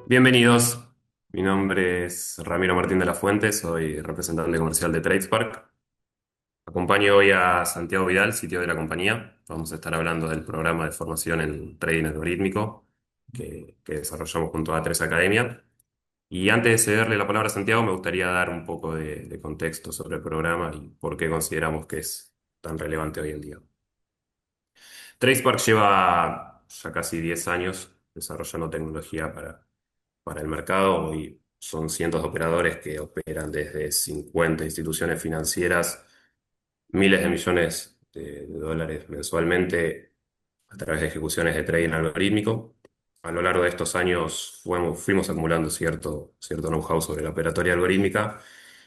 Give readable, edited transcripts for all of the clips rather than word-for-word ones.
Bienvenidos, mi nombre es Ramiro Martín de la Fuente, soy representante comercial de TradeSpark. Acompaño hoy a Santiago Vidal, sitio de la compañía. Vamos a estar hablando del programa de formación en trading algorítmico que desarrollamos junto a A3 Academia. Y antes de cederle la palabra a Santiago, me gustaría dar un poco de contexto sobre el programa y por qué consideramos que es tan relevante hoy en día. TradeSpark lleva ya casi 10 años desarrollando tecnología para el mercado. Hoy son cientos de operadores que operan desde 50 instituciones financieras, miles de millones de dólares mensualmente a través de ejecuciones de trading algorítmico. A lo largo de estos años fuimos acumulando cierto know-how sobre la operatoria algorítmica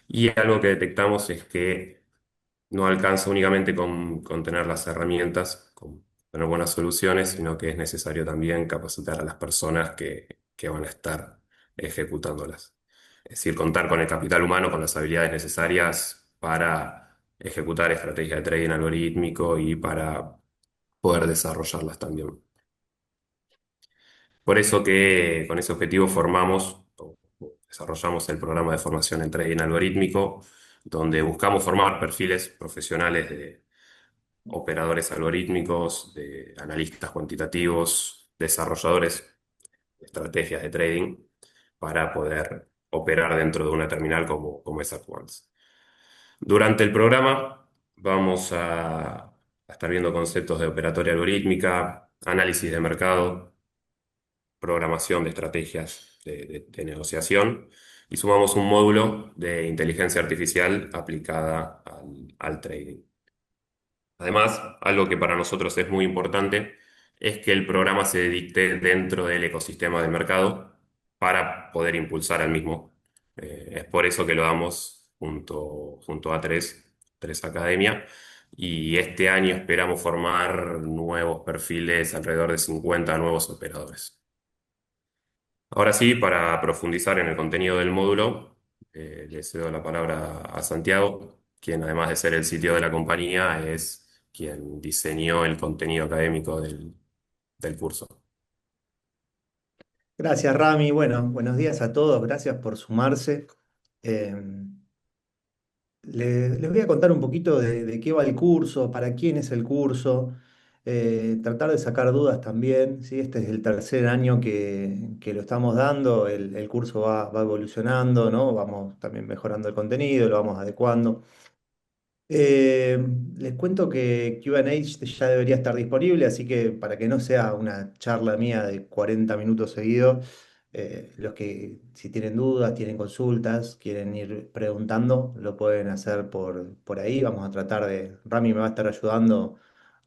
y algo que detectamos es que no alcanza únicamente con tener las herramientas, con tener buenas soluciones, sino que es necesario también capacitar a las personas que van a estar ejecutándolas. Es decir, contar con el capital humano, con las habilidades necesarias para ejecutar estrategias de trading algorítmico y para poder desarrollarlas también. Por eso que con ese objetivo o desarrollamos el programa de formación en trading algorítmico, donde buscamos formar perfiles profesionales de operadores algorítmicos, de analistas cuantitativos, desarrolladores de estrategias de trading para poder operar dentro de una terminal como es Quants. Durante el programa vamos a estar viendo conceptos de operatoria algorítmica, análisis de mercado, programación de estrategias de negociación y sumamos un módulo de inteligencia artificial aplicada al trading. Además, algo que para nosotros es muy importante es que el programa se dicte dentro del ecosistema del mercado para poder impulsar al mismo. Es por eso que lo damos junto a tres Academia, y este año esperamos formar nuevos perfiles, alrededor de 50 nuevos operadores. Ahora sí, para profundizar en el contenido del módulo, le cedo la palabra a Santiago, quien además de ser el sitio de la compañía, es quien diseñó el contenido académico del curso. Gracias, Rami. Bueno, buenos días a todos. Gracias por sumarse. Eh, les voy a contar un poquito de qué va el curso, para quién es el curso, tratar de sacar dudas también. ¿Sí? Este es el tercer año que lo estamos dando. El curso va evolucionando, ¿no? Vamos también mejorando el contenido, lo vamos adecuando. Eh, Les cuento que Q&A ya debería estar disponible, así que para que no sea una charla mía de 40 minutos seguidos, los que si tienen dudas, tienen consultas, quieren ir preguntando, lo pueden hacer por ahí. Vamos a tratar Rami me va a estar ayudando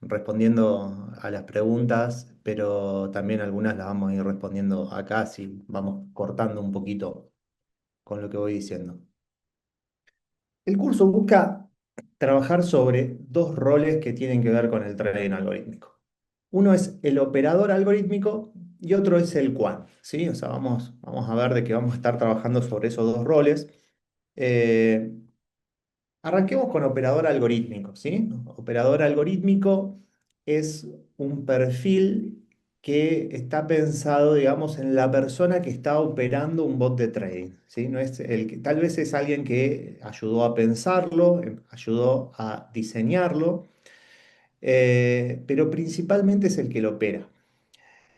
respondiendo a las preguntas, pero también algunas las vamos a ir respondiendo acá, si vamos cortando un poquito con lo que voy diciendo. El curso busca trabajar sobre dos roles que tienen que ver con el trading algorítmico. Uno es el operador algorítmico y otro es el quant, ¿sí? O sea, vamos a ver de qué vamos a estar trabajando sobre esos dos roles. Eh, Arranquemos con operador algorítmico, ¿sí? Operador algorítmico es un perfil que está pensado, digamos, en la persona que está operando un bot de trading, ¿sí? No es el que, tal vez es alguien que ayudó a pensarlo, ayudó a diseñarlo, pero principalmente es el que lo opera.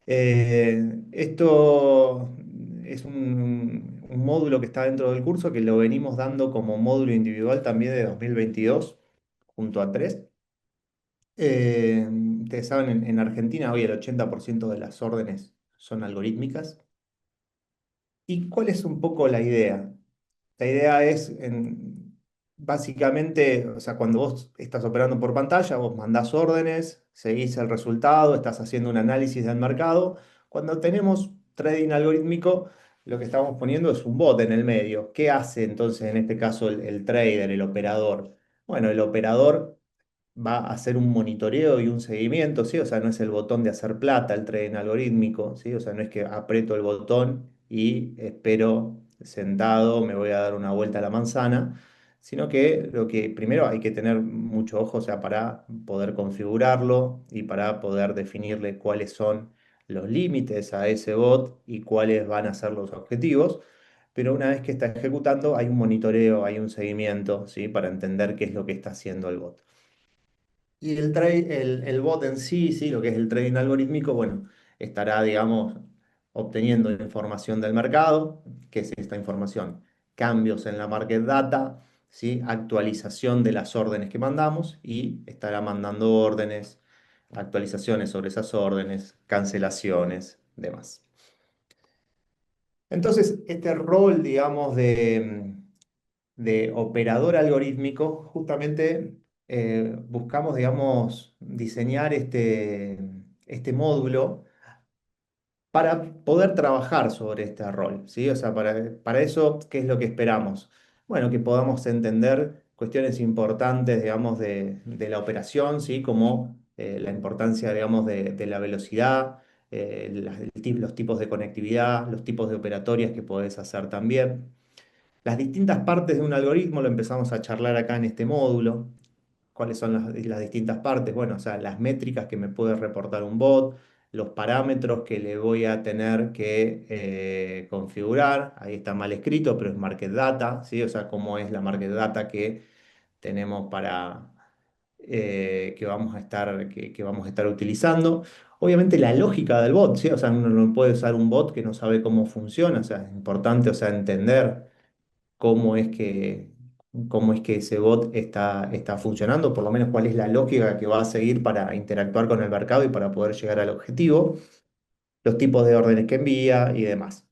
Esto es un módulo que está dentro del curso que lo venimos dando como módulo individual también de 2022 junto a tres. Ustedes saben, en Argentina hoy el 80% de las órdenes son algorítmicas. ¿Y cuál es un poco la idea? La idea es, básicamente, o sea, cuando vos estás operando por pantalla, vos mandás órdenes, seguís el resultado, estás haciendo un análisis del mercado. Cuando tenemos trading algorítmico, lo que estamos poniendo es un bot en el medio. ¿Qué hace entonces en este caso el trader, el operador? Bueno, el operador va a hacer un monitoreo y un seguimiento, ¿sí? O sea, no es el botón de hacer plata el trading algorítmico, ¿sí? O sea, no es que aprieto el botón y espero sentado, me voy a dar una vuelta a la manzana, sino que lo que primero hay que tener mucho ojo, o sea, para poder configurarlo y para poder definirle cuáles son los límites a ese bot y cuáles van a ser los objetivos. Pero una vez que está ejecutando, hay un monitoreo, hay un seguimiento, ¿sí? Para entender qué es lo que está haciendo el bot. Y el bot en sí, sí, lo que es el trading algorítmico, bueno, estará, digamos, obteniendo información del mercado. ¿Qué es esta información? Cambios en la market data, ¿sí? Actualización de las órdenes que mandamos y estará mandando órdenes, actualizaciones sobre esas órdenes, cancelaciones, demás. Entonces, este rol, digamos, de operador algorítmico, justamente buscamos, digamos, diseñar este módulo para poder trabajar sobre este rol, ¿sí? O sea, para eso, ¿qué es lo que esperamos? Bueno, que podamos entender cuestiones importantes, digamos, de la operación, ¿sí? Como la importancia, digamos, de la velocidad, los tipos de conectividad, los tipos de operatorias que podés hacer también. Las distintas partes de un algoritmo lo empezamos a charlar acá en este módulo. ¿Cuáles son las distintas partes? Bueno, o sea, las métricas que me puede reportar un bot, los parámetros que le voy a tener que configurar. Ahí está mal escrito, pero es market data, ¿sí? O sea, cómo es la market data que tenemos que vamos a que vamos a estar utilizando. Obviamente la lógica del bot, ¿sí? O sea, uno no puede usar un bot que no sabe cómo funciona. O sea, es importante, o sea, entender cómo es cómo es que ese bot está funcionando, por lo menos cuál es la lógica que va a seguir para interactuar con el mercado y para poder llegar al objetivo, los tipos de órdenes que envía y demás.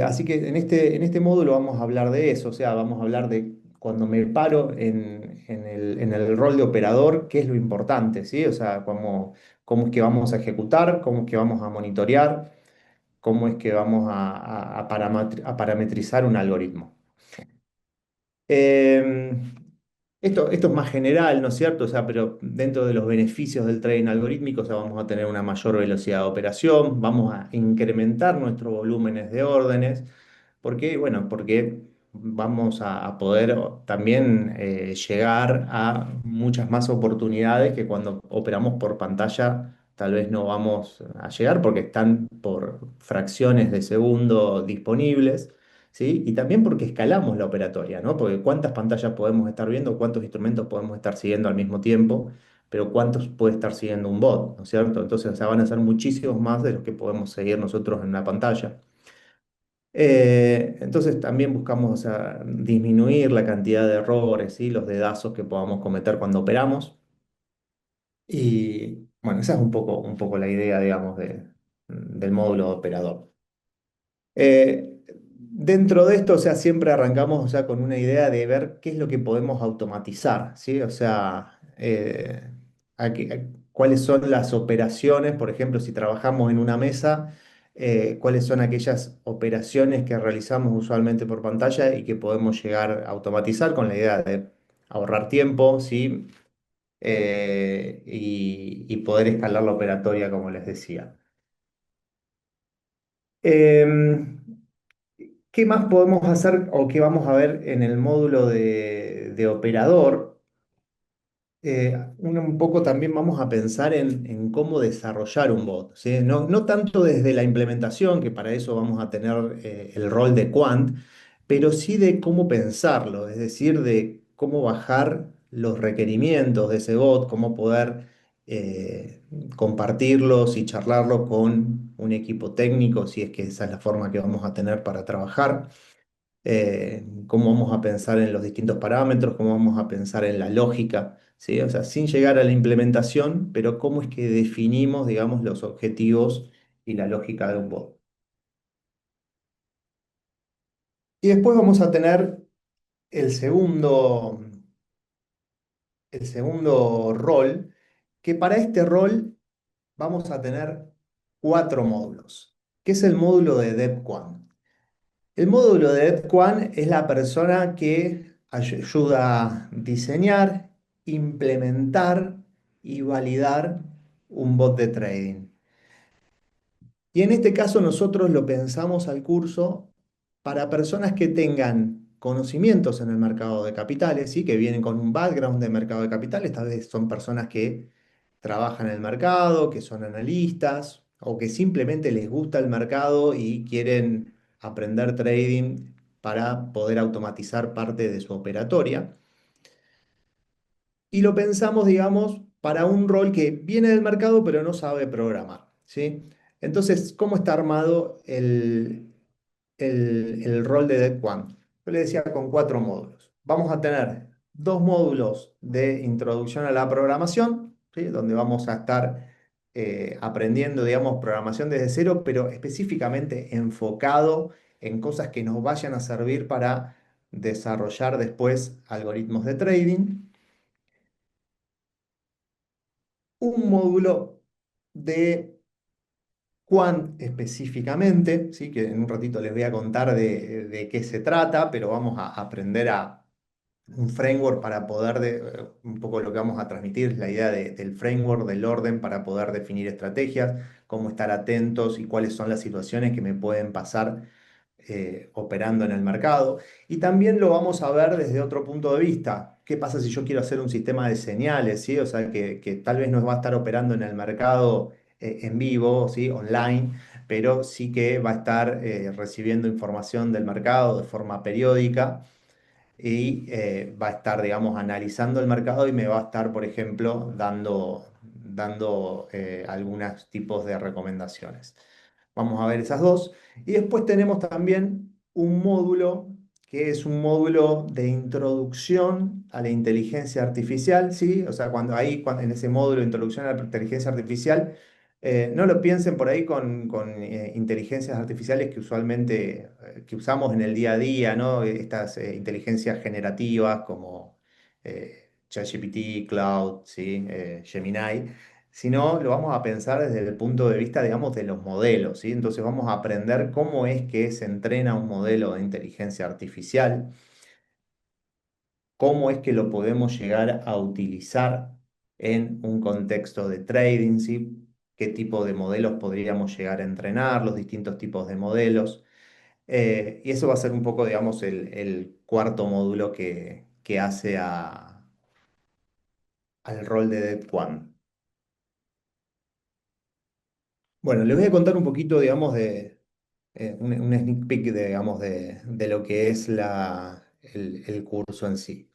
Así que en este módulo vamos a hablar de eso, o sea, vamos a hablar de cuando me paro en el rol de operador, qué es lo importante, ¿sí? O sea, cómo es que vamos a ejecutar, cómo es que vamos a monitorear, cómo es que vamos a parametrizar un algoritmo. Em, esto es más general, ¿no es cierto? O sea, pero dentro de los beneficios del trading algorítmico, o sea, vamos a tener una mayor velocidad de operación, vamos a incrementar nuestros volúmenes de órdenes. ¿Por qué? Bueno, porque vamos a poder también llegar a muchas más oportunidades que cuando operamos por pantalla tal vez no vamos a llegar porque están por fracciones de segundo disponibles. ¿Sí? Y también porque escalamos la operatoria, ¿no? Porque cuántas pantallas podemos estar viendo, cuántos instrumentos podemos estar siguiendo al mismo tiempo, pero cuántos puede estar siguiendo un bot, ¿no es cierto? Entonces, o sea, van a ser muchísimos más de los que podemos seguir nosotros en una pantalla. Entonces, también buscamos, o sea, disminuir la cantidad de errores, ¿sí? Los dedazos que podamos cometer cuando operamos. Y bueno, esa es un poco la idea, digamos, del módulo operador. Dentro de esto, o sea, siempre arrancamos, o sea, con una idea de ver qué es lo que podemos automatizar, ¿sí? O sea, cuáles son las operaciones, por ejemplo, si trabajamos en una mesa, cuáles son aquellas operaciones que realizamos usualmente por pantalla y que podemos llegar a automatizar con la idea de ahorrar tiempo, ¿sí? Y poder escalar la operatoria, como les decía. Em, ¿Qué más podemos hacer o qué vamos a ver en el módulo de operador? Un poco también vamos a pensar en cómo desarrollar un bot, ¿sí? No tanto desde la implementación, que para eso vamos a tener el rol de Quant, pero sí de cómo pensarlo, es decir, de cómo bajar los requerimientos de ese bot, cómo poder eh, compartirlos y charlarlo con un equipo técnico, si es que esa es la forma que vamos a tener para trabajar. Cómo vamos a pensar en los distintos parámetros, cómo vamos a pensar en la lógica, ¿sí? O sea, sin llegar a la implementación, pero cómo es que definimos, digamos, los objetivos y la lógica de un bot. Y después vamos a tener el el segundo rol, que para este rol vamos a tener cuatro módulos, que es el módulo de DevQuant. El módulo de EdQuant es la persona que ayuda a diseñar, implementar y validar un bot de trading. Y en este caso nosotros lo pensamos al curso para personas que tengan conocimientos en el mercado de capitales, ¿sí? Que vienen con un background de mercado de capitales, tal vez son personas que trabajan en el mercado, que son analistas o que simplemente les gusta el mercado y quieren aprender trading para poder automatizar parte de su operatoria. Y lo pensamos, digamos, para un rol que viene del mercado pero no sabe programar, ¿sí? Entonces, ¿cómo está armado el rol de DET1? Yo le decía con 4 módulos. Vamos a tener 2 módulos de introducción a la programación, ¿sí? Donde vamos a estar aprendiendo, digamos, programación desde cero, pero específicamente enfocado en cosas que nos vayan a servir para desarrollar después algoritmos de trading. Un módulo de Quant específicamente, ¿sí? Que en un ratito les voy a contar de qué se trata, pero vamos a aprender a un framework para poder, un poco lo que vamos a transmitir es la idea del framework, del orden para poder definir estrategias, cómo estar atentos y cuáles son las situaciones que me pueden pasar operando en el mercado. Y también lo vamos a ver desde otro punto de vista. ¿Qué pasa si yo quiero hacer un sistema de señales, ¿sí? O sea, que tal vez no va a estar operando en el mercado en vivo, ¿sí? Online, pero sí que va a estar recibiendo información del mercado de forma periódica y va a estar, digamos, analizando el mercado y me va a estar, por ejemplo, dando algunos tipos de recomendaciones. Vamos a ver esas dos. Y después tenemos también un módulo que es un módulo de introducción a la inteligencia artificial, ¿sí? O sea, en ese módulo de introducción a la inteligencia artificial, no lo piensen por ahí con inteligencias artificiales que usualmente que usamos en el día a día, ¿no? Estas inteligencias generativas como ChatGPT, Cloud, ¿sí? Gemini, sino lo vamos a pensar desde el punto de vista, digamos, de los modelos, ¿sí? Entonces vamos a aprender cómo es que se entrena un modelo de inteligencia artificial, cómo es que lo podemos llegar a utilizar en un contexto de trading, ¿sí? Qué tipo de modelos podríamos llegar a entrenar, los distintos tipos de modelos. Y eso va a ser un poco, digamos, el cuarto módulo que hace al rol de Dev One. Bueno, les voy a contar un poquito, digamos, un sneak peek, digamos, de lo que es el curso en sí.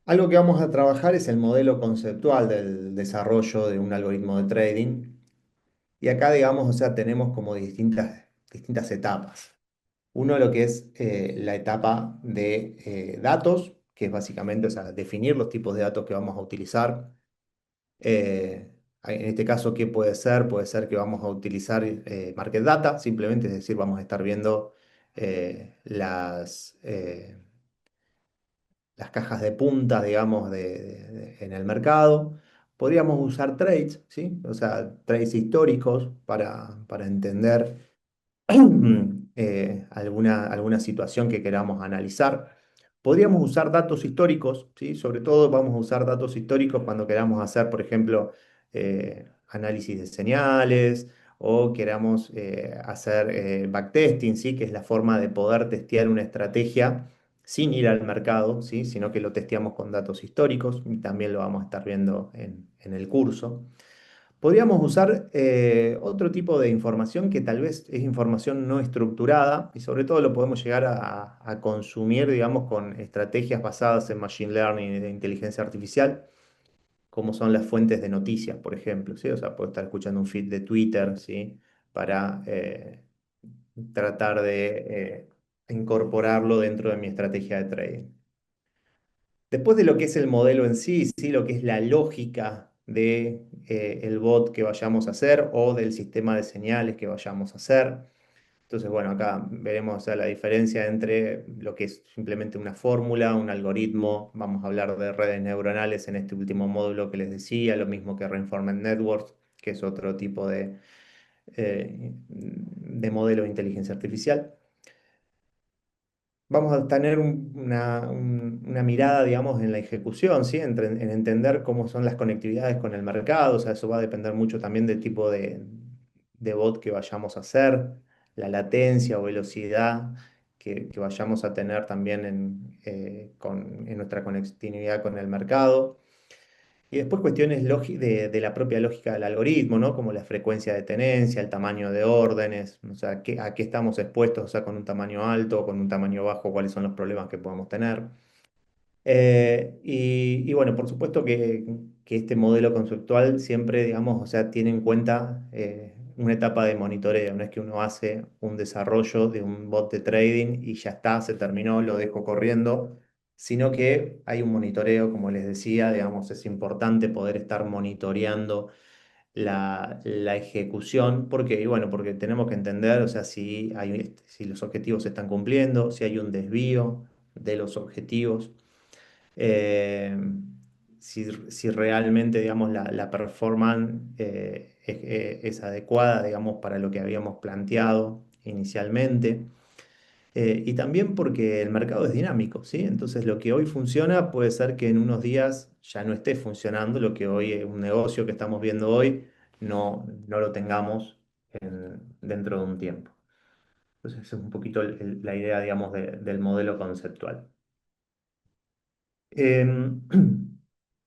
Algo que vamos a trabajar es el modelo conceptual del desarrollo de un algoritmo de trading. Y acá, digamos, o sea, tenemos como distintas etapas. Uno, lo que es la etapa de datos, que es básicamente, o sea, definir los tipos de datos que vamos a utilizar. En este caso, ¿qué puede ser? Puede ser que vamos a utilizar market data, simplemente, es decir, vamos a estar viendo las cajas de puntas, digamos, en el mercado. Podríamos usar trades, ¿sí? O sea, trades históricos para entender alguna situación que queramos analizar. Podríamos usar datos históricos, ¿sí? Sobre todo vamos a usar datos históricos cuando queramos hacer, por ejemplo, análisis de señales o queramos hacer backtesting, ¿sí? Que es la forma de poder testear una estrategia sin ir al mercado, ¿sí? Sino que lo testeamos con datos históricos y también lo vamos a estar viendo en el curso. Podríamos usar otro tipo de información que tal vez es información no estructurada y sobre todo lo podemos llegar a consumir, digamos, con estrategias basadas en machine learning y de inteligencia artificial, como son las fuentes de noticias, por ejemplo, ¿sí? O sea, puedo estar escuchando un feed de Twitter, ¿sí? Para tratar de incorporarlo dentro de mi estrategia de trading. Después de lo que es el modelo en sí, sí, lo que es la lógica de el bot que vayamos a hacer o del sistema de señales que vayamos a hacer. Entonces, bueno, acá veremos, o sea, la diferencia entre lo que es simplemente una fórmula, un algoritmo. Vamos a hablar de redes neuronales en este último módulo que les decía, lo mismo que Reinforcement Networks, que es otro tipo de modelo de inteligencia artificial. Vamos a tener una mirada, digamos, en la ejecución, ¿sí? En entender cómo son las conectividades con el mercado, o sea, eso va a depender mucho también del tipo de bot que vayamos a hacer, la latencia o velocidad que vayamos a tener también en nuestra conectividad con el mercado. Y después cuestiones de la propia lógica del algoritmo, ¿no? Como la frecuencia de tenencia, el tamaño de órdenes, o sea, a qué estamos expuestos, o sea, con un tamaño alto o con un tamaño bajo, cuáles son los problemas que podemos tener. Y bueno, por supuesto que este modelo conceptual siempre, digamos, o sea, tiene en cuenta una etapa de monitoreo. No es que uno hace un desarrollo de un bot de trading y ya está, se terminó, lo dejo corriendo, sino que hay un monitoreo, como les decía, digamos, es importante poder estar monitoreando la ejecución, porque, y bueno, porque tenemos que entender, o sea, si los objetivos se están cumpliendo, si hay un desvío de los objetivos, eh, si realmente, digamos, la performance es adecuada, digamos, para lo que habíamos planteado inicialmente. Y también porque el mercado es dinámico, ¿sí? Entonces lo que hoy funciona puede ser que en unos días ya no esté funcionando, lo que hoy es un negocio que estamos viendo hoy, no lo tengamos dentro de un tiempo. Entonces esa es un poquito la idea, digamos, del modelo conceptual. En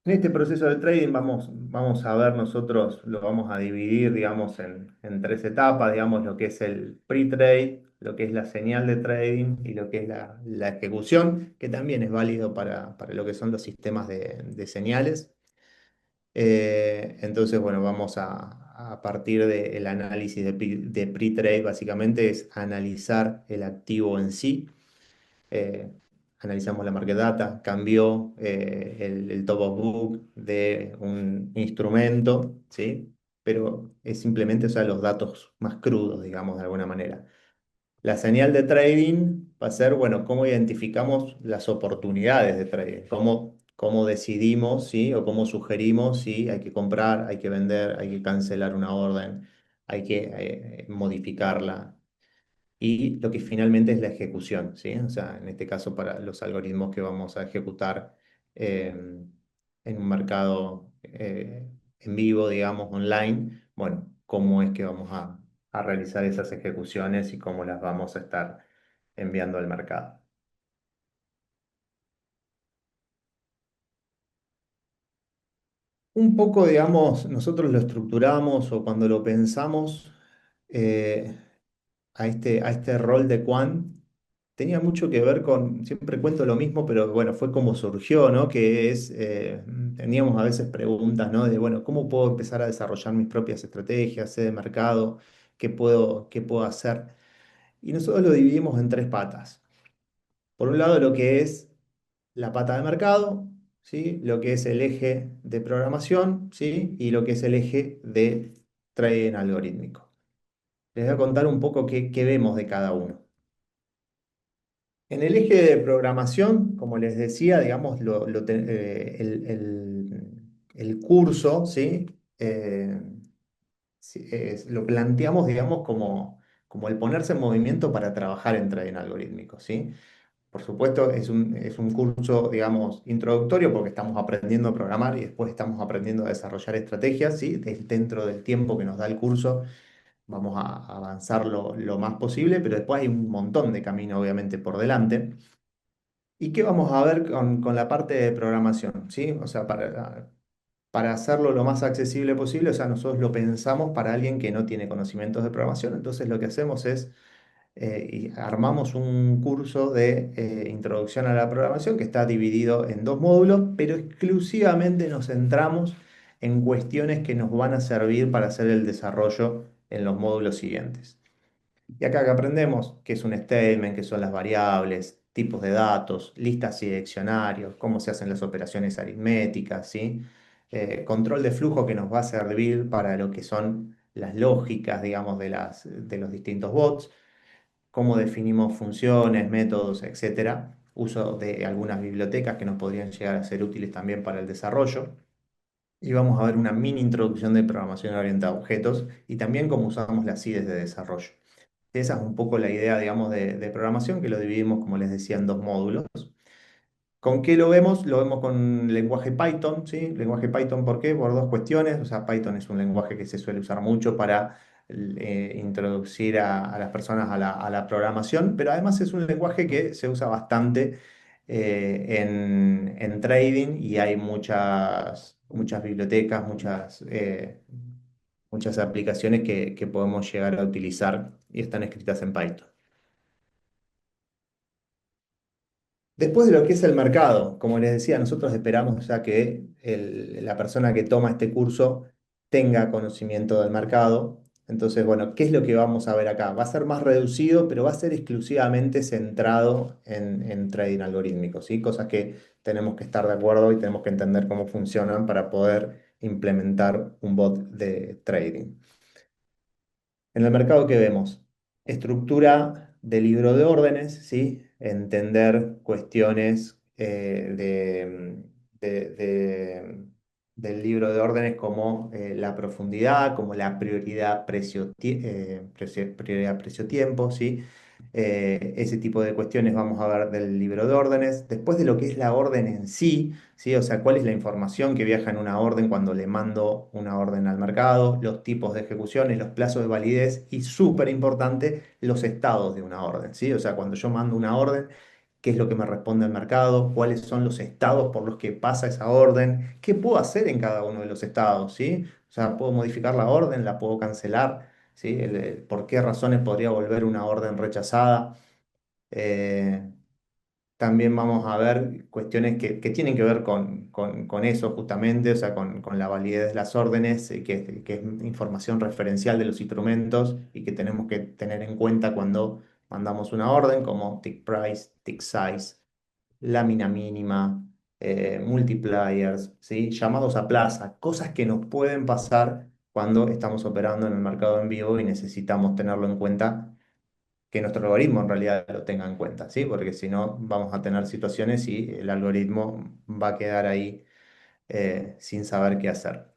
este proceso de trading vamos a ver nosotros, lo vamos a dividir, digamos, en tres etapas, digamos, lo que es el pre-trade, lo que es la señal de trading y lo que es la ejecución, que también es válido para lo que son los sistemas de señales. Entonces, bueno, vamos a partir del análisis de pre-trade, básicamente es analizar el activo en sí. eh, Analizamos la market data, cambió el top of book de un instrumento, ¿sí? Pero es simplemente, o sea, los datos más crudos, digamos, de alguna manera. La señal de trading va a ser, bueno, cómo identificamos las oportunidades de trading, cómo decidimos, ¿sí? O cómo sugerimos si hay que comprar, hay que vender, hay que cancelar una orden, hay que modificarla y lo que finalmente es la ejecución, ¿sí? O sea, en este caso para los algoritmos que vamos a ejecutar eh, en un mercado en vivo, digamos, online, bueno, cómo es que vamos a realizar esas ejecuciones y cómo las vamos a estar enviando al mercado. Un poco, digamos, nosotros lo estructuramos o cuando lo pensamos eh, a este rol de quant, tenía mucho que ver con, siempre cuento lo mismo, pero bueno, fue como surgió, ¿no? Que es, teníamos a veces preguntas, ¿no? De, bueno, ¿cómo puedo empezar a desarrollar mis propias estrategias, sé de mercado? ¿Qué puedo hacer? Y nosotros lo dividimos en tres patas. Por un lado, lo que es la pata de mercado, ¿sí? Lo que es el eje de programación, ¿sí? Y lo que es el eje de trading algorítmico. Les voy a contar un poco qué vemos de cada uno. En el eje de programación, como les decía, digamos, el curso, ¿sí? Eh, sí, lo planteamos, digamos, como el ponerse en movimiento para trabajar en trading algorítmico, ¿sí? Por supuesto, es un curso, digamos, introductorio porque estamos aprendiendo a programar y después estamos aprendiendo a desarrollar estrategias, ¿sí? Dentro del tiempo que nos da el curso, vamos a avanzar lo más posible, pero después hay un montón de camino, obviamente, por delante. ¿Y qué vamos a ver con la parte de programación? ¿Sí? O sea, para hacerlo lo más accesible posible, o sea, nosotros lo pensamos para alguien que no tiene conocimientos de programación, entonces lo que hacemos es y armamos un curso de introducción a la programación que está dividido en dos módulos, pero exclusivamente nos centramos en cuestiones que nos van a servir para hacer el desarrollo en los módulos siguientes. Y acá que aprendemos qué es un statement, qué son las variables, tipos de datos, listas y diccionarios, cómo se hacen las operaciones aritméticas, ¿sí? Control de flujo que nos va a servir para lo que son las lógicas, digamos, de los distintos bots, cómo definimos funciones, métodos, etcétera, uso de algunas bibliotecas que nos podrían llegar a ser útiles también para el desarrollo. Y vamos a ver una mini introducción de programación orientada a objetos y también cómo usamos las IDEs de desarrollo. Esa es un poco la idea, digamos, de programación, que lo dividimos, como les decía, en dos módulos. ¿Con qué lo vemos? Lo vemos con lenguaje Python, ¿sí? Lenguaje Python, ¿por qué? Por dos cuestiones. O sea, Python es un lenguaje que se suele usar mucho para introducir a las personas a la programación, pero además es un lenguaje que se usa bastante en trading y hay muchas bibliotecas, muchas aplicaciones que podemos llegar a utilizar y están escritas en Python. Después de lo que es el mercado, como les decía, nosotros esperamos ya que la persona que toma este curso tenga conocimiento del mercado. Entonces, bueno, ¿qué es lo que vamos a ver acá? Va a ser más reducido, pero va a ser exclusivamente centrado en trading algorítmico, ¿sí? Cosas que tenemos que estar de acuerdo y tenemos que entender cómo funcionan para poder implementar un bot de trading. En el mercado, ¿qué vemos? Estructura de libro de órdenes, ¿sí? Entender cuestiones del libro de órdenes como la profundidad, como la prioridad prioridad precio-tiempo, ¿sí? Ese tipo de cuestiones vamos a ver del libro de órdenes. Después de lo que es la orden en sí, ¿sí? O sea, cuál es la información que viaja en una orden cuando le mando una orden al mercado, los tipos de ejecuciones, los plazos de validez y, súper importante, los estados de una orden, ¿sí? O sea, cuando yo mando una orden, qué es lo que me responde el mercado, cuáles son los estados por los que pasa esa orden, qué puedo hacer en cada uno de los estados, ¿sí? O sea, puedo modificar la orden, la puedo cancelar, ¿sí? Por qué razones podría volver una orden rechazada. Eh, También vamos a ver cuestiones que tienen que ver con eso justamente, o sea, con la validez de las órdenes, que es información referencial de los instrumentos y que tenemos que tener en cuenta cuando mandamos una orden, como tick price, tick size, lámina mínima, multipliers, ¿sí? Llamados a plaza, cosas que nos pueden pasar cuando estamos operando en el mercado en vivo y necesitamos tenerlo en cuenta, que nuestro algoritmo en realidad lo tenga en cuenta, ¿sí? Porque si no, vamos a tener situaciones y el algoritmo va a quedar ahí sin saber qué hacer.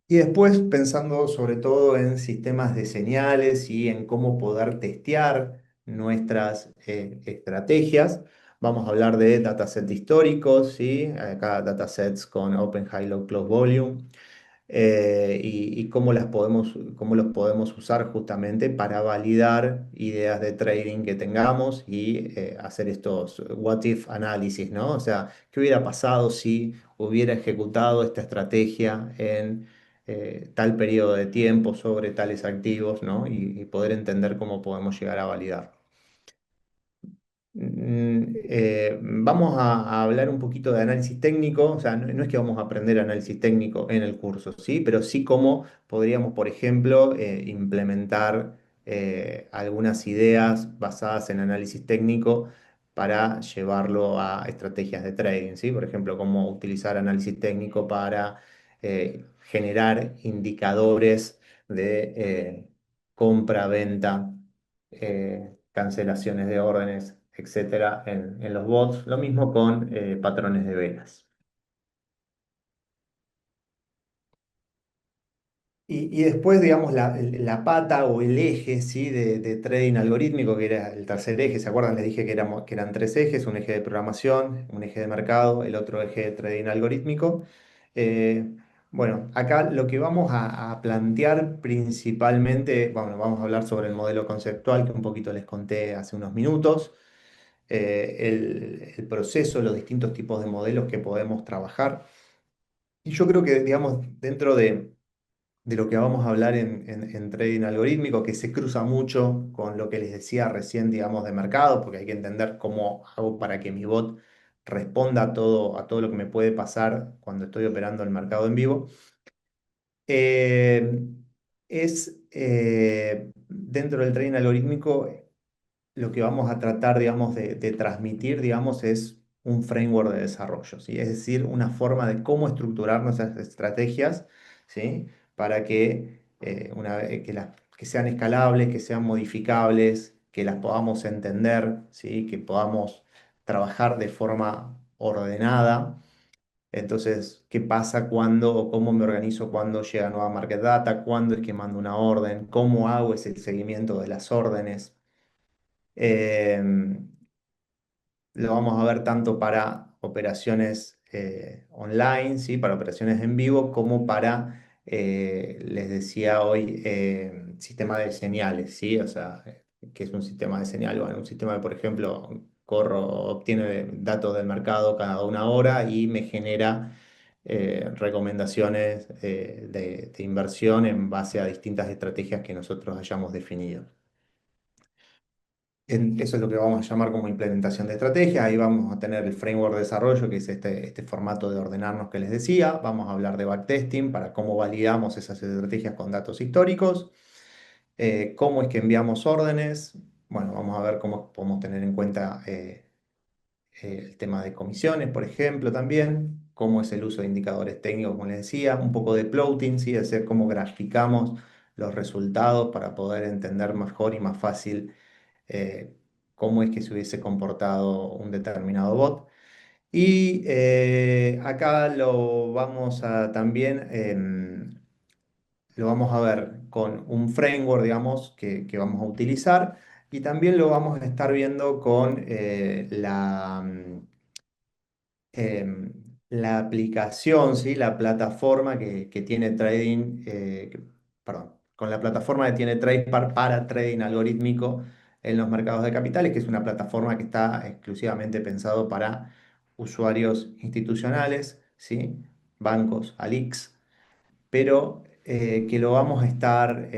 Y después pensando sobre todo en sistemas de señales y en cómo poder testear nuestras estrategias. Vamos a hablar de datasets históricos, ¿sí? Acá datasets con Open High Low Close Volume, y cómo los podemos usar justamente para validar ideas de trading que tengamos y hacer estos what if análisis, ¿no? O sea, ¿qué hubiera pasado si hubiera ejecutado esta estrategia en tal periodo de tiempo sobre tales activos, ¿no? Y poder entender cómo podemos llegar a validar. Vamos a hablar un poquito de análisis técnico, o sea, no es que vamos a aprender análisis técnico en el curso, ¿sí? Pero sí cómo podríamos, por ejemplo, implementar algunas ideas basadas en análisis técnico para llevarlo a estrategias de trading, ¿sí? Por ejemplo, cómo utilizar análisis técnico para generar indicadores de compra, venta, cancelaciones de órdenes, etcétera, en los bots. Lo mismo con patrones de velas. Y después, digamos, la pata o el eje, ¿sí? de trading algorítmico, que era el tercer eje. ¿Se acuerdan? Les dije que eran tres ejes: un eje de programación, un eje de mercado, el otro eje de trading algorítmico. Eh, bueno, acá lo que vamos a plantear principalmente, bueno, vamos a hablar sobre el modelo conceptual que un poquito les conté hace unos minutos, el proceso, los distintos tipos de modelos que podemos trabajar. Y yo creo que, digamos, dentro de lo que vamos a hablar en trading algorítmico, que se cruza mucho con lo que les decía recién, digamos, de mercado, porque hay que entender cómo hago para que mi bot responda a todo lo que me puede pasar cuando estoy operando el mercado en vivo. Eh, Dentro del trading algorítmico, lo que vamos a tratar, digamos, de transmitir, digamos, es un framework de desarrollo, ¿sí? Es decir, una forma de cómo estructurar nuestras estrategias, ¿sí? Para que, que sean escalables, que sean modificables, que las podamos entender, ¿sí? Que podamos trabajar de forma ordenada. Entonces, ¿qué pasa cuando o cómo me organizo cuando llega nueva market data? ¿Cuándo es que mando una orden? ¿Cómo hago ese seguimiento de las órdenes? Em, lo vamos a ver tanto para operaciones online, ¿sí? Para operaciones en vivo, como para, les decía hoy, sistema de señales, ¿sí? O sea, ¿qué es un sistema de señal? Bueno, un sistema de, por ejemplo, obtiene datos del mercado cada una hora y me genera recomendaciones de inversión en base a distintas estrategias que nosotros hayamos definido. Eso es lo que vamos a llamar como implementación de estrategia. Ahí vamos a tener el framework de desarrollo, que es este formato de ordenarnos que les decía. Vamos a hablar de backtesting para cómo validamos esas estrategias con datos históricos. Cómo es que enviamos órdenes. Bueno, vamos a ver cómo podemos tener en cuenta el tema de comisiones, por ejemplo, también. Cómo es el uso de indicadores técnicos, como les decía. Un poco de plotting, ¿sí? Es decir, cómo graficamos los resultados para poder entender mejor y más fácil eh, cómo es que se hubiese comportado un determinado bot. Y acá lo vamos a también, lo vamos a ver con un framework, digamos, que vamos a utilizar. Y también lo vamos a estar viendo con em, la aplicación, ¿sí? La plataforma que tiene trading, perdón, con la plataforma que tiene TradePar para trading algorítmico en los mercados de capitales, que es una plataforma que está exclusivamente pensado para usuarios institucionales, ¿sí? Bancos, ALIX, pero que lo vamos a estar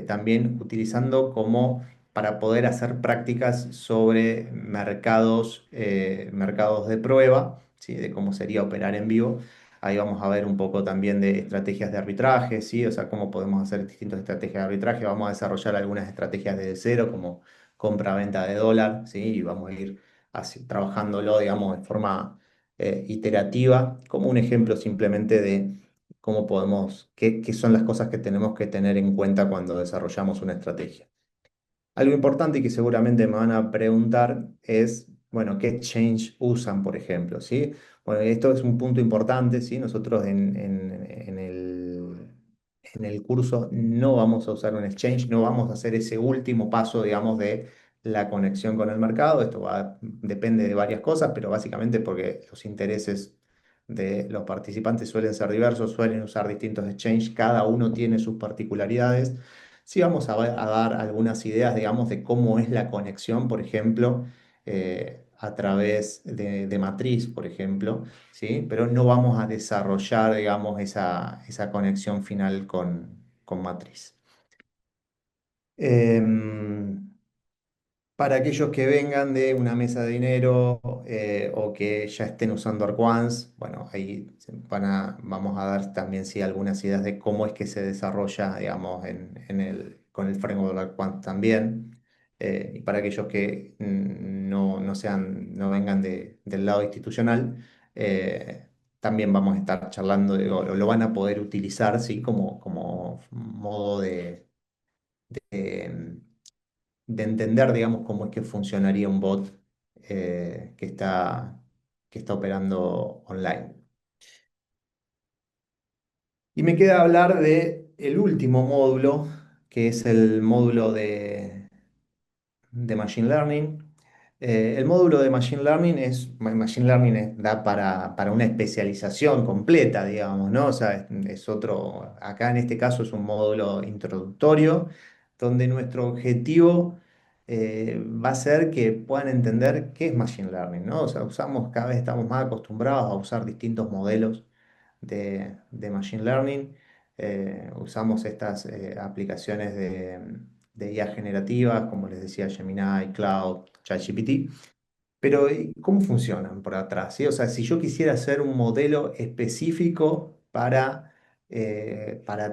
también utilizando como para poder hacer prácticas sobre mercados de prueba, ¿sí? De cómo sería operar en vivo. Ahí vamos a ver un poco también de estrategias de arbitraje, ¿sí? O sea, cómo podemos hacer distintas estrategias de arbitraje. Vamos a desarrollar algunas estrategias desde cero, como compra-venta de dólar, ¿sí? Y vamos a ir trabajándolo, digamos, de forma iterativa, como un ejemplo simplemente de cómo podemos, qué son las cosas que tenemos que tener en cuenta cuando desarrollamos una estrategia. Algo importante y que seguramente me van a preguntar es, bueno, ¿qué exchange usan, por ejemplo? ¿Sí? Bueno, esto es un punto importante, ¿sí? Nosotros en el curso no vamos a usar un exchange, no vamos a hacer ese último paso, digamos, de la conexión con el mercado. Esto depende de varias cosas, pero básicamente porque los intereses de los participantes suelen ser diversos, suelen usar distintos exchanges, cada uno tiene sus particularidades. Sí, vamos a dar algunas ideas, digamos, de cómo es la conexión, por ejemplo, a través de matriz, por ejemplo, ¿sí? Pero no vamos a desarrollar, digamos, esa conexión final con matriz. Em, para aquellos que vengan de una mesa de dinero o que ya estén usando Arquans, bueno, ahí vamos a dar también sí, algunas ideas de cómo es que se desarrolla, digamos, con el framework de Arquans también. Y para aquellos que no vengan del lado institucional, también vamos a estar charlando, o lo van a poder utilizar, ¿sí? Como modo de de entender, digamos, cómo es que funcionaría un bot que está operando online. Y me queda hablar de el último módulo, que es el módulo de Machine Learning. El módulo de Machine Learning da para una especialización completa, digamos, ¿no? O sea, es otro, acá en este caso es un módulo introductorio, donde nuestro objetivo va a ser que puedan entender qué es Machine Learning, ¿no? O sea, cada vez estamos más acostumbrados a usar distintos modelos de Machine Learning. Usamos estas aplicaciones de IA generativas, como les decía, Gemini, Cloud, ChatGPT. Pero ¿cómo funcionan por atrás? ¿Sí? O sea, si yo quisiera hacer un modelo específico para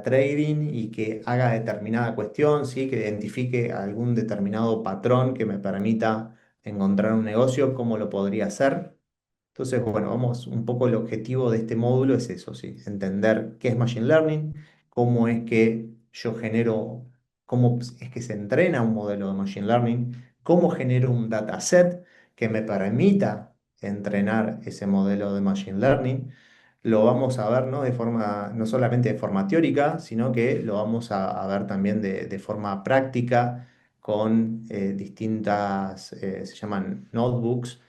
trading y que haga determinada cuestión, ¿sí? Que identifique algún determinado patrón que me permita encontrar un negocio, ¿cómo lo podría hacer? Entonces, bueno, vamos, un poco el objetivo de este módulo es eso, ¿sí? Entender qué es Machine Learning, cómo es que yo genero, cómo es que se entrena un modelo de Machine Learning, cómo genero un dataset que me permita entrenar ese modelo de Machine Learning. Lo vamos a ver, ¿no? No solamente de forma teórica, sino que lo vamos a ver también de forma práctica con se llaman notebooks.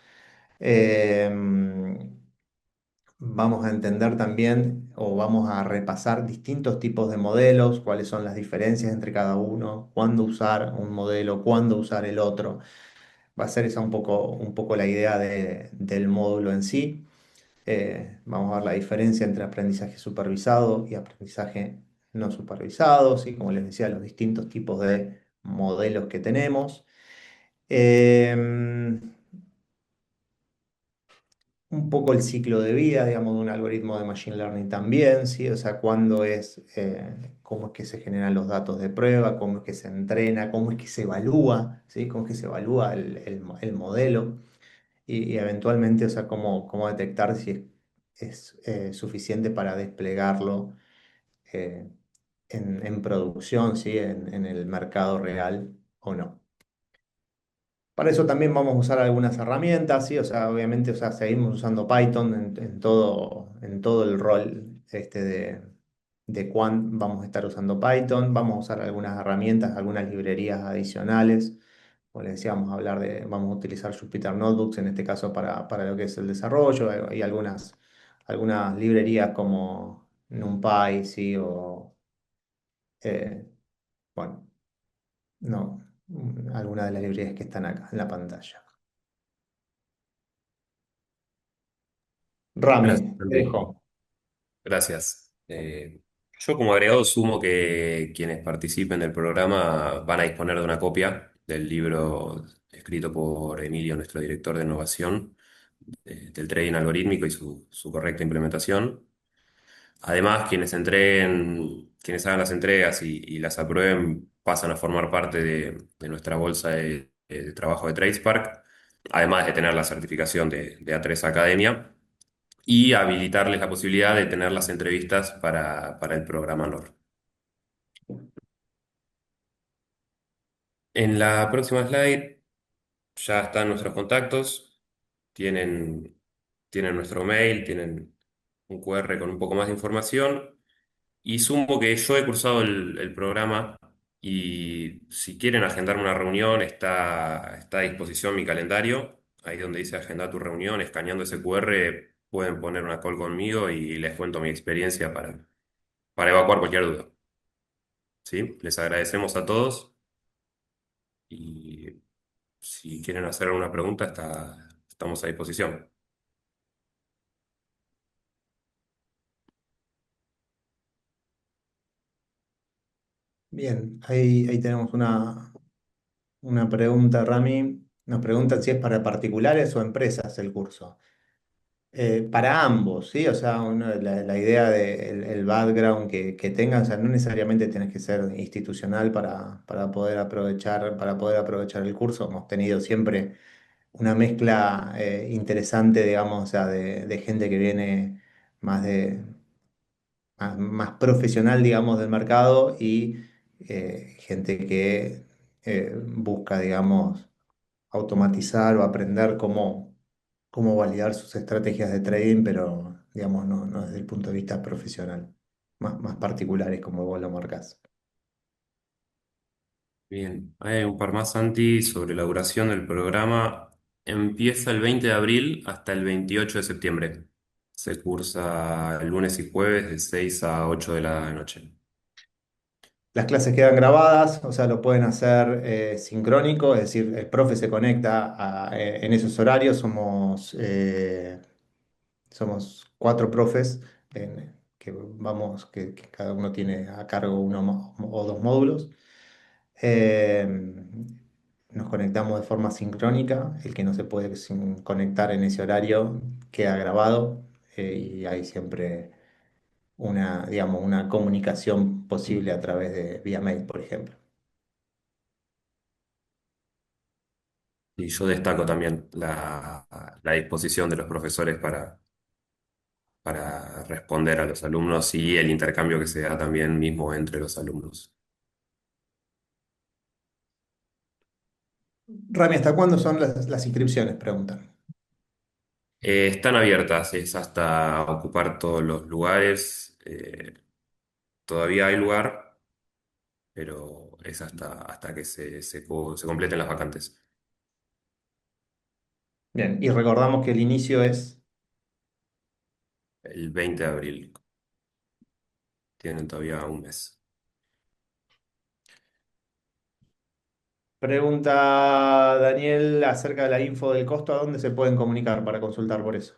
Vamos a entender también o vamos a repasar distintos tipos de modelos, cuáles son las diferencias entre cada uno, cuándo usar un modelo, cuándo usar el otro. Va a ser esa un poco la idea del módulo en sí. Vamos a ver la diferencia entre aprendizaje supervisado y aprendizaje no supervisado, ¿sí? Como les decía, los distintos tipos de modelos que tenemos. Em, un poco el ciclo de vida, digamos, de un algoritmo de Machine Learning también, ¿sí? O sea, cómo es que se generan los datos de prueba, cómo es que se entrena, cómo es que se evalúa, ¿sí? Cómo es que se evalúa el modelo y eventualmente, o sea, cómo detectar si es suficiente para desplegarlo eh, en producción, ¿sí? En el mercado real o no. Para eso también vamos a usar algunas herramientas, ¿sí? O sea, obviamente, o sea, seguimos usando Python en todo el rol de Quant, vamos a estar usando Python, vamos a usar algunas herramientas, algunas librerías adicionales. Como les decía, vamos a utilizar Jupyter Notebooks en este caso para lo que es el desarrollo. Hay algunas librerías como NumPy, ¿sí? Eh, bueno, no, algunas de las librerías que están acá en la pantalla. Gracias, Rami, te Santi. dejo. Gracias. Yo como agregado sumo que quienes participen del programa van a disponer de una copia del libro escrito por Emilio, nuestro director de innovación, del trading algorítmico y su correcta implementación. Además, quienes hagan las entregas y las aprueben pasan a formar parte de nuestra bolsa de trabajo de TradeSpark, además de tener la certificación de A3 Academia y habilitarles la posibilidad de tener las entrevistas para el programa NOR. En la próxima slide ya están nuestros contactos, tienen, tienen nuestro mail, tienen un QR con un poco más de información y sumo que yo he cursado el programa y si quieren agendar una reunión está a disposición mi calendario, ahí donde dice agenda tu reunión, escaneando ese QR pueden poner una call conmigo y les cuento mi experiencia para evacuar cualquier duda. ¿Sí? Les agradecemos a todos y si quieren hacer alguna pregunta, estamos a disposición. Bien, ahí tenemos una pregunta, Rami. Nos preguntan si es para particulares o empresas el curso. Para ambos, ¿sí? O sea, la idea del background que tengan, o sea, no necesariamente tenés que ser institucional para poder aprovechar el curso. Hemos tenido siempre una mezcla interesante, digamos, o sea, de gente que viene más más profesional, digamos, del mercado y gente que busca, digamos, automatizar o aprender cómo validar sus estrategias de trading, pero, digamos, no desde el punto de vista profesional, más particulares como vos lo marcás. Bien, hay un par más, Santi, sobre la duración del programa. Empieza el 20 de abril hasta el 28 de septiembre. Se cursa el lunes y jueves de 6 a 8 de la noche. Las clases quedan grabadas, o sea, lo pueden hacer sincrónico, es decir, el profe se conecta en esos horarios, somos cuatro profes que cada uno tiene a cargo o dos módulos. Eh, Nos conectamos de forma sincrónica. El que no se puede conectar en ese horario queda grabado y hay siempre digamos, una comunicación posible a través de vía mail, por ejemplo. Y yo destaco también la disposición de los profesores para responder a los alumnos y el intercambio que se da también mismo entre los alumnos. Rami, ¿hasta cuándo son las inscripciones? Preguntan. Están abiertas, es hasta ocupar todos los lugares. Todavía hay lugar, pero es hasta que se completen las vacantes. Bien, y recordamos que el inicio es. El 20 de abril, tienen todavía un mes. Pregunta Daniel acerca de la info del costo, ¿a dónde se pueden comunicar para consultar por eso?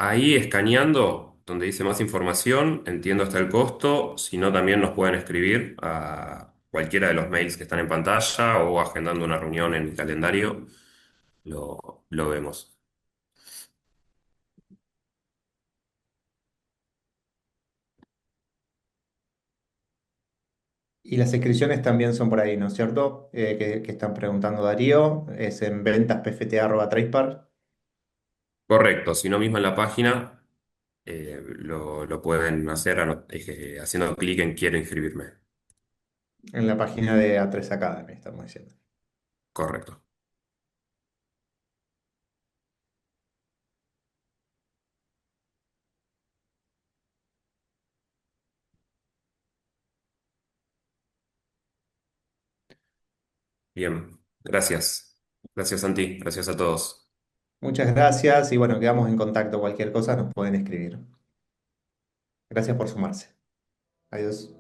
Ahí escaneando, donde dice más información, entiendo hasta el costo, si no también nos pueden escribir a cualquiera de los mails que están en pantalla o agendando una reunión en el calendario, lo vemos. Y las inscripciones también son por ahí, ¿no es cierto? Que están preguntando Darío, es en ventas.pft@tradepar. Correcto, si no mismo en la página lo pueden hacer haciendo clic en quiero inscribirme. En la página de A3 Academy, estamos diciendo. Correcto. Bien, gracias. Gracias, Santi. Gracias a todos. Muchas gracias y bueno, quedamos en contacto. Cualquier cosa nos pueden escribir. Gracias por sumarse. Adiós.